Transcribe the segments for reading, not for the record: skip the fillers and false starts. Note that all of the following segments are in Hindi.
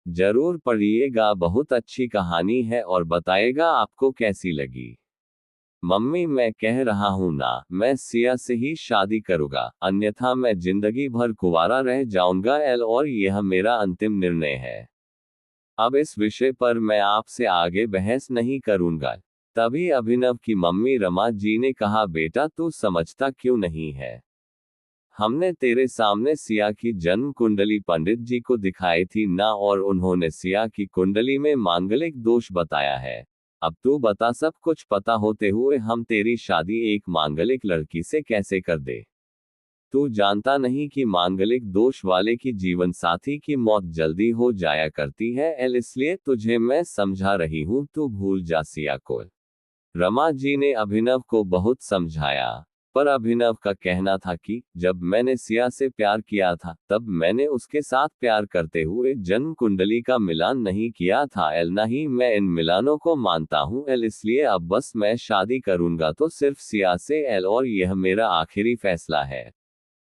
जरूर पढ़िएगा, बहुत अच्छी कहानी है और बताएगा आपको कैसी लगी। मम्मी मैं कह रहा हूं ना, मैं सिया से ही शादी करूंगा, अन्यथा मैं जिंदगी भर कुंवारा रह जाऊंगा एल, और यह मेरा अंतिम निर्णय है। अब इस विषय पर मैं आपसे आगे बहस नहीं करूंगा। तभी अभिनव की मम्मी रमा जी ने कहा, बेटा तू समझता क्यों नहीं है? हमने तेरे सामने सिया की जन्म कुंडली पंडित जी को दिखाई थी ना, और उन्होंने सिया की कुंडली में मांगलिक दोष बताया है। अब तू बता, सब कुछ पता होते हुए हम तेरी शादी एक मांगलिक लड़की से कैसे कर दे? तू जानता नहीं कि मांगलिक दोष वाले की जीवन साथी की मौत जल्दी हो जाया करती है एल, इसलिए तुझे मैं समझा रही हूँ, तू भूल जा सिया को। रमा जी ने अभिनव को बहुत समझाया, पर अभिनव का कहना था कि जब मैंने सिया से प्यार किया था तब मैंने उसके साथ प्यार करते हुए जन्म कुंडली का मिलान नहीं किया था एल, ना ही मैं इन मिलानों को मानता हूँ एल, इसलिए अब बस मैं शादी करूंगा तो सिर्फ सिया से एल, और यह मेरा आखिरी फैसला है।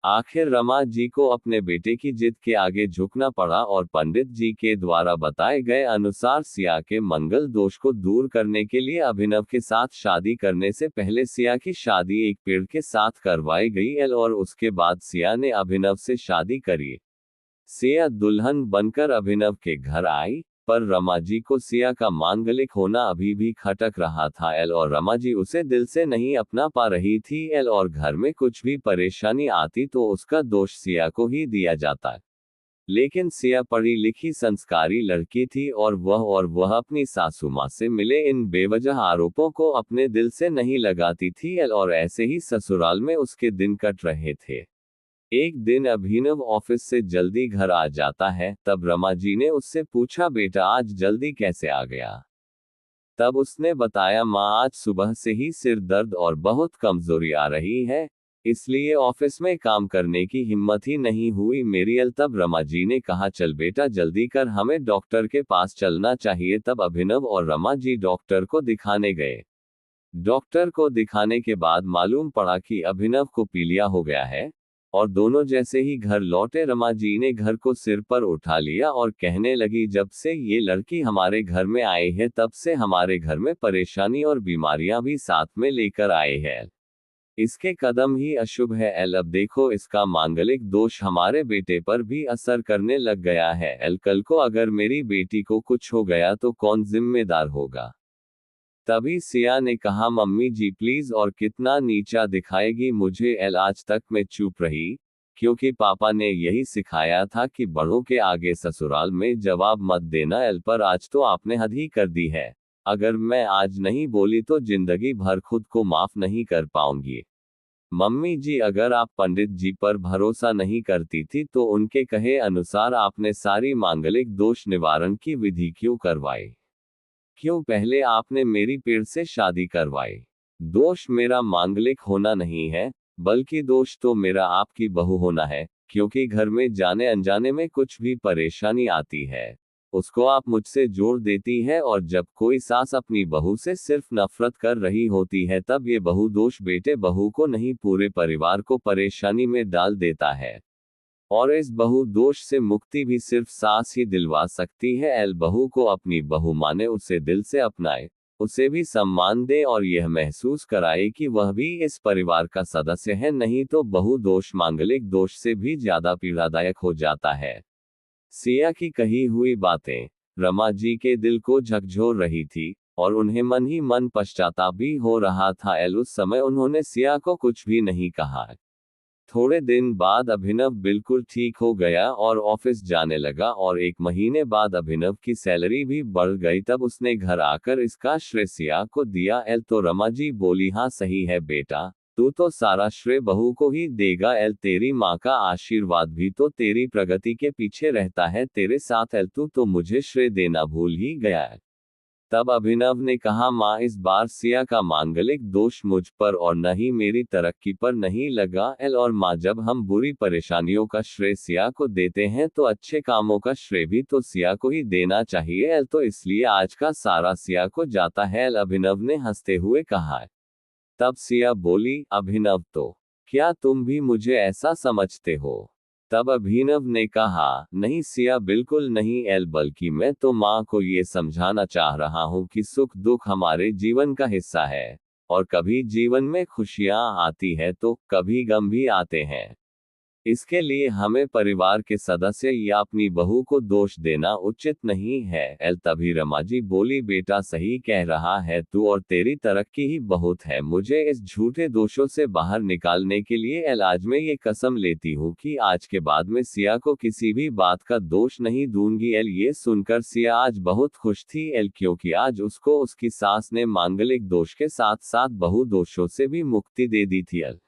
आखिर रमा जी को अपने बेटे की जिद के आगे झुकना पड़ा और पंडित जी के द्वारा बताए गए अनुसार सिया के मंगल दोष को दूर करने के लिए अभिनव के साथ शादी करने से पहले सिया की शादी एक पेड़ के साथ करवाई गई एल, और उसके बाद सिया ने अभिनव से शादी करी। सिया दुल्हन बनकर अभिनव के घर आई, पर रमा जी को सिया का मांगलिक होना अभी भी खटक रहा था एल, और रमा जी उसे दिल से नहीं अपना पा रही थी एल, और घर में कुछ भी परेशानी आती तो उसका दोष सिया को ही दिया जाता। लेकिन सिया पढ़ी लिखी संस्कारी लड़की थी, और वह अपनी सासू माँ से मिले इन बेवजह आरोपों को अपने दिल से नहीं लगाती थी एल, और ऐसे ही ससुराल में उसके दिन कट रहे थे। एक दिन अभिनव ऑफिस से जल्दी घर आ जाता है, तब रमा जी ने उससे पूछा, बेटा आज जल्दी कैसे आ गया? तब उसने बताया, माँ आज सुबह से ही सिर दर्द और बहुत कमजोरी आ रही है, इसलिए ऑफिस में काम करने की हिम्मत ही नहीं हुई मेरी एल। तब रमा जी ने कहा, चल बेटा जल्दी कर, हमें डॉक्टर के पास चलना चाहिए। तब अभिनव और रमा जी डॉक्टर को दिखाने गए। डॉक्टर को दिखाने के बाद मालूम पड़ा कि अभिनव को पीलिया हो गया है, और दोनों जैसे ही घर लौटे रमा जी ने घर को सिर पर उठा लिया और कहने लगी, जब से ये लड़की हमारे घर में आई है तब से हमारे घर में परेशानी और बीमारियां भी साथ में लेकर आए हैं। इसके कदम ही अशुभ है एल, अब देखो इसका मांगलिक दोष हमारे बेटे पर भी असर करने लग गया है एल, कल को अगर मेरी बेटी को कुछ हो गया तो कौन जिम्मेदार होगा? तभी सिया ने कहा, मम्मी जी प्लीज, और कितना नीचा दिखाएगी मुझे एल। आज तक मैं चुप रही, क्योंकि पापा ने यही सिखाया था कि बड़ों के आगे ससुराल में जवाब मत देना एल, पर आज तो आपने हद ही कर दी है। अगर मैं आज नहीं बोली तो जिंदगी भर खुद को माफ नहीं कर पाऊंगी। मम्मी जी अगर आप पंडित जी पर भरोसा नहीं करती थी तो उनके कहे अनुसार आपने सारी मांगलिक दोष निवारण की विधि क्यों करवाई? क्यों पहले आपने मेरी पेड़ से शादी करवाई? दोष मेरा मांगलिक होना नहीं है, बल्कि दोष तो मेरा आपकी बहू होना है, क्योंकि घर में जाने अनजाने में कुछ भी परेशानी आती है उसको आप मुझसे जोड़ देती है, और जब कोई सास अपनी बहू से सिर्फ नफरत कर रही होती है तब ये बहू दोष बेटे बहू को नहीं पूरे परिवार को परेशानी में डाल देता है। और इस बहु दोष से मुक्ति भी सिर्फ सास ही दिलवा सकती है एल। बहू को अपनी बहू माने, उसे दिल से अपनाए, उसे भी सम्मान दे और यह महसूस कराए कि वह भी इस परिवार का सदस्य है, नहीं तो बहु दोष मांगलिक दोष से भी ज्यादा पीड़ादायक हो जाता है। सिया की कही हुई बातें रमा जी के दिल को झकझोर रही थी, और उन्हें मन ही मन पश्चाताप भी हो रहा था एल। उस समय उन्होंने सिया को कुछ भी नहीं कहा। थोड़े दिन बाद अभिनव बिल्कुल ठीक हो गया और ऑफिस जाने लगा, और 1 महीने बाद अभिनव की सैलरी भी बढ़ गई। तब उसने घर आकर इसका श्रेय सिया को दिया एल। तो रमा जी बोली, हाँ सही है बेटा, तू तो सारा श्रेय बहू को ही देगा एल, तेरी माँ का आशीर्वाद भी तो तेरी प्रगति के पीछे रहता है तेरे साथ एल, तू तो मुझे श्रेय देना भूल ही गया है। तब अभिनव ने कहा, माँ इस बार सिया का मांगलिक दोष मुझ पर और न ही मेरी तरक्की पर नहीं लगा एल, और माँ जब हम बुरी परेशानियों का श्रेय सिया को देते हैं तो अच्छे कामों का श्रेय भी तो सिया को ही देना चाहिए एल, तो इसलिए आज का सारा सिया को जाता है एल, अभिनव ने हंसते हुए कहा। तब सिया बोली, अभिनव तो क्या तुम भी मुझे ऐसा समझते हो? तब अभिनव ने कहा, नहीं सिया, बिल्कुल नहीं एल, बल्कि मैं तो माँ को ये समझाना चाह रहा हूँ कि सुख दुख हमारे जीवन का हिस्सा है, और कभी जीवन में खुशियाँ आती है तो कभी गम भी आते हैं। इसके लिए हमें परिवार के सदस्य या अपनी बहू को दोष देना उचित नहीं है। एल तभी रमाजी बोली, बेटा सही कह रहा है तू, और तेरी तरक्की ही बहुत है। मुझे इस झूठे दोषों से बाहर निकालने के लिए एल आज मैं ये कसम लेती हूँ कि आज के बाद में सिया को किसी भी बात का दोष नहीं दूंगी। एल ये सुनकर सिया आज बहुत खुश थी एल, क्योंकि आज उसको उसकी सास ने मांगलिक दोष के साथ साथ बहु दोषों से भी मुक्ति दे दी थी एल।